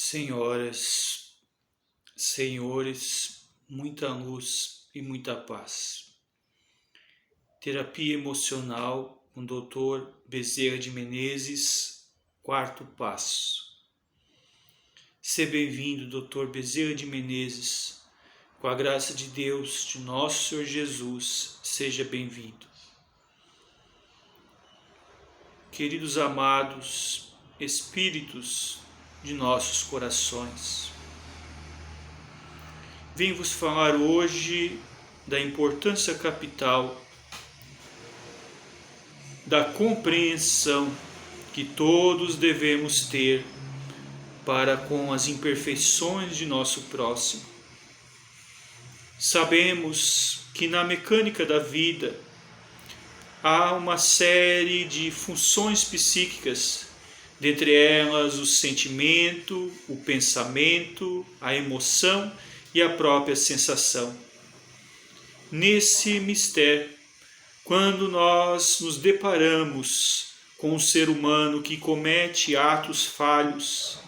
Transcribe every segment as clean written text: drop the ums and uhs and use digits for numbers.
Senhoras, senhores, muita luz e muita paz. Terapia emocional com o Dr. Bezerra de Menezes, quarto passo. Seja bem-vindo, Dr. Bezerra de Menezes, com a graça de Deus, de nosso Senhor Jesus, seja bem-vindo. Queridos amados, espíritos de nossos corações, venho vos falar hoje da importância capital da compreensão que todos devemos ter para com as imperfeições de nosso próximo. Sabemos que na mecânica da vida há uma série de funções psíquicas, dentre elas o sentimento, o pensamento, a emoção e a própria sensação. Nesse mistério, quando nós nos deparamos com um ser humano que comete atos falhos,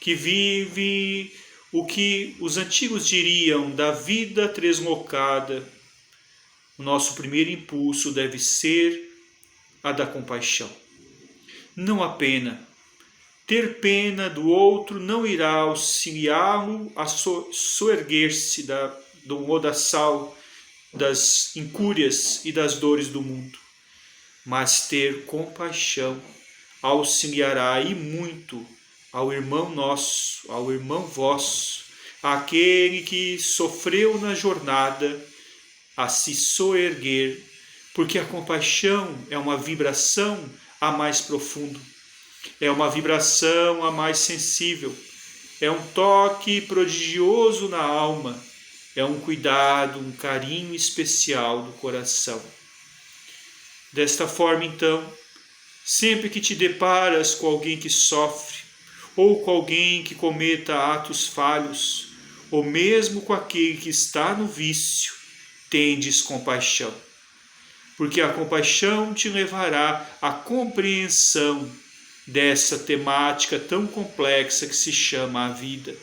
que vive o que os antigos diriam da vida tresmocada, o nosso primeiro impulso deve ser a da compaixão. Não há pena. Ter pena do outro não irá auxiliá-lo a soerguer-se do lodaçal das incúrias e das dores do mundo. Mas ter compaixão auxiliará e muito ao irmão nosso, ao irmão vosso, àquele que sofreu na jornada a se soerguer, porque a compaixão é uma vibração a mais profundo. É uma vibração a mais sensível, é um toque prodigioso na alma, é um cuidado, um carinho especial do coração. Desta forma, então, sempre que te deparas com alguém que sofre, ou com alguém que cometa atos falhos, ou mesmo com aquele que está no vício, tendes compaixão, porque a compaixão te levará à compreensão dessa temática tão complexa que se chama a vida.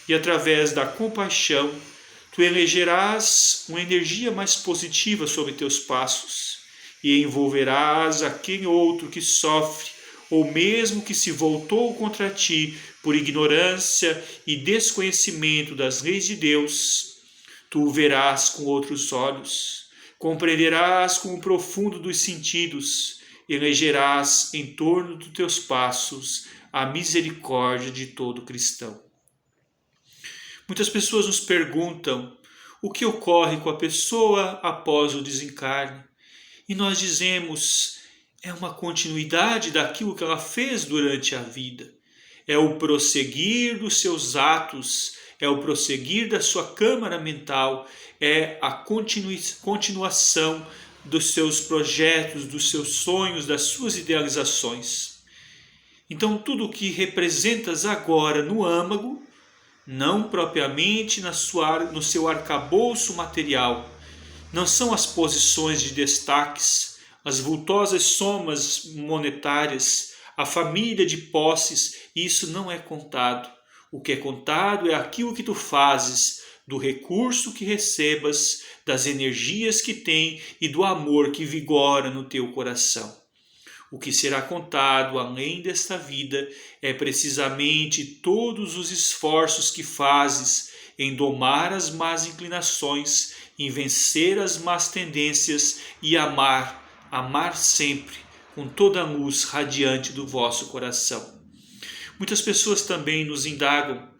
E através da compaixão, tu elegerás uma energia mais positiva sobre teus passos e envolverás aquele outro que sofre ou mesmo que se voltou contra ti por ignorância e desconhecimento das leis de Deus. Tu o verás com outros olhos, compreenderás com o profundo dos sentidos, elegerás em torno dos teus passos a misericórdia de todo cristão. Muitas pessoas nos perguntam o que ocorre com a pessoa após o desencarne. E nós dizemos, é uma continuidade daquilo que ela fez durante a vida. É o prosseguir dos seus atos, é o prosseguir da sua câmara mental, é a continuação dos seus projetos, dos seus sonhos, das suas idealizações. Então tudo o que representas agora no âmago, não propriamente no seu arcabouço material, não são as posições de destaques, as vultosas somas monetárias, a família de posses, isso não é contado. O que é contado é aquilo que tu fazes, do recurso que recebas, das energias que tem e do amor que vigora no teu coração. O que será contado além desta vida é precisamente todos os esforços que fazes em domar as más inclinações, em vencer as más tendências e amar sempre, com toda a luz radiante do vosso coração. Muitas pessoas também nos indagam,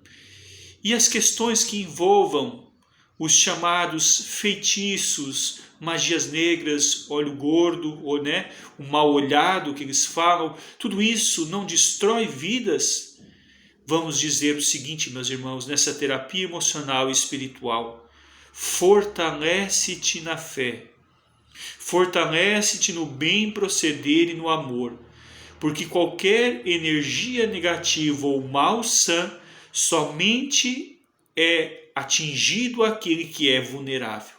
e as questões que envolvam os chamados feitiços, magias negras, olho gordo, o mal olhado que eles falam, tudo isso não destrói vidas? Vamos dizer o seguinte, meus irmãos, nessa terapia emocional e espiritual: fortalece-te na fé, fortalece-te no bem proceder e no amor, porque qualquer energia negativa ou malsã somente é atingido aquele que é vulnerável.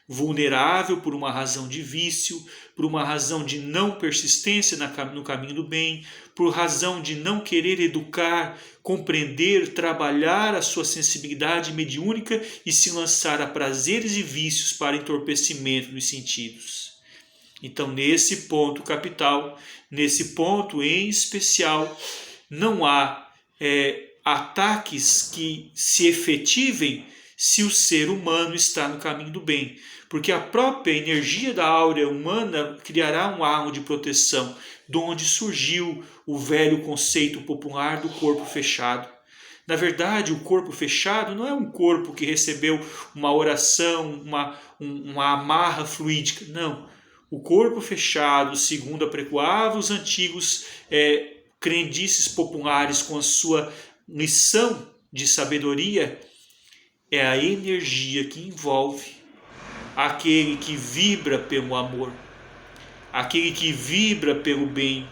vulnerável por uma razão de vício, por uma razão de não persistência no caminho do bem, por razão de não querer educar, compreender, trabalhar a sua sensibilidade mediúnica e se lançar a prazeres e vícios para entorpecimento dos sentidos. Então, nesse ponto capital, nesse ponto em especial, não há ataques que se efetivem se o ser humano está no caminho do bem, porque a própria energia da áurea humana criará um arco de proteção, de onde surgiu o velho conceito popular do corpo fechado. Na verdade, o corpo fechado não é um corpo que recebeu uma oração, uma amarra fluídica, não. O corpo fechado, segundo apregoavam os antigos crendices populares com a sua lição de sabedoria, é a energia que envolve aquele que vibra pelo amor, aquele que vibra pelo bem,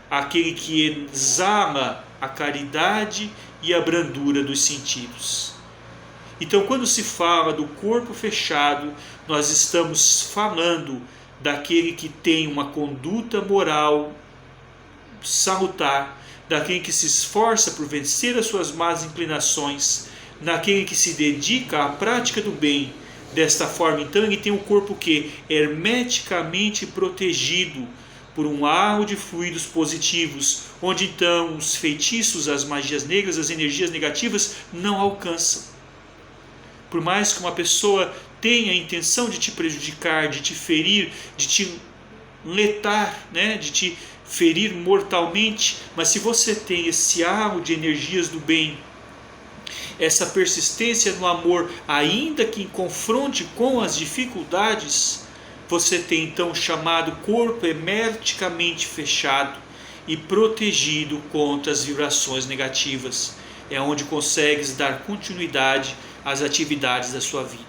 aquele que exala a caridade e a brandura dos sentidos. Então, quando se fala do corpo fechado, nós estamos falando daquele que tem uma conduta moral salutar, daquele que se esforça por vencer as suas más inclinações, naquele que se dedica à prática do bem. Desta forma, então, ele tem o corpo que hermeticamente protegido por um halo de fluidos positivos, onde então os feitiços, as magias negras, as energias negativas não alcançam. Por mais que uma pessoa tenha a intenção de te prejudicar, de te ferir, de te letar, de te ferir mortalmente, mas se você tem esse halo de energias do bem, essa persistência no amor, ainda que em confronte com as dificuldades, você tem então o chamado corpo hermeticamente fechado e protegido contra as vibrações negativas. É onde consegues dar continuidade às atividades da sua vida.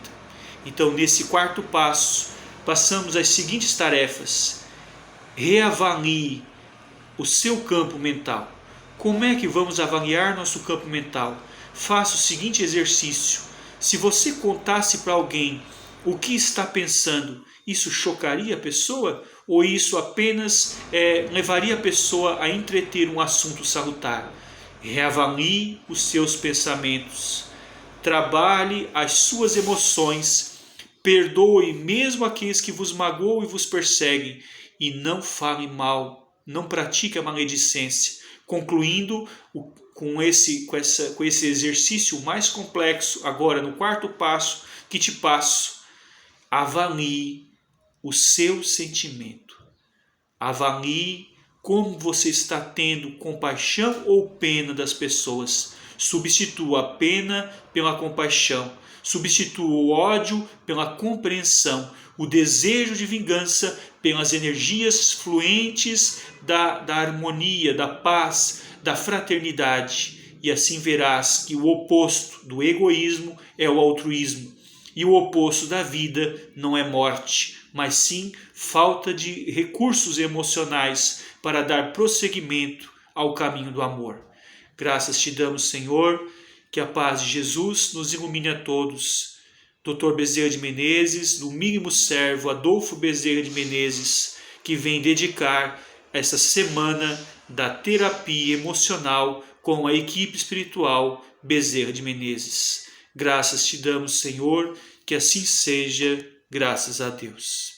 Então, nesse quarto passo, passamos às seguintes tarefas. Reavalie o seu campo mental. Como é que vamos avaliar nosso campo mental? Faça o seguinte exercício. Se você contasse para alguém o que está pensando, isso chocaria a pessoa? Ou isso apenas levaria a pessoa a entreter um assunto salutar? Reavalie os seus pensamentos. Trabalhe as suas emoções. Perdoe mesmo aqueles que vos magoam e vos perseguem. E não fale mal, não pratique a maledicência. Concluindo com esse exercício mais complexo, agora no quarto passo que te passo, avalie o seu sentimento. Avalie como você está tendo compaixão ou pena das pessoas. Substitua a pena pela compaixão. Substitua o ódio pela compreensão. O desejo de vingança pelas energias fluentes da harmonia, da paz, da fraternidade. E assim verás que o oposto do egoísmo é o altruísmo. E o oposto da vida não é morte, mas sim falta de recursos emocionais para dar prosseguimento ao caminho do amor. Graças te damos, Senhor, que a paz de Jesus nos ilumine a todos. Dr. Bezerra de Menezes, do mínimo servo Adolfo Bezerra de Menezes, que vem dedicar essa semana da terapia emocional com a equipe espiritual Bezerra de Menezes. Graças te damos, Senhor, que assim seja, graças a Deus.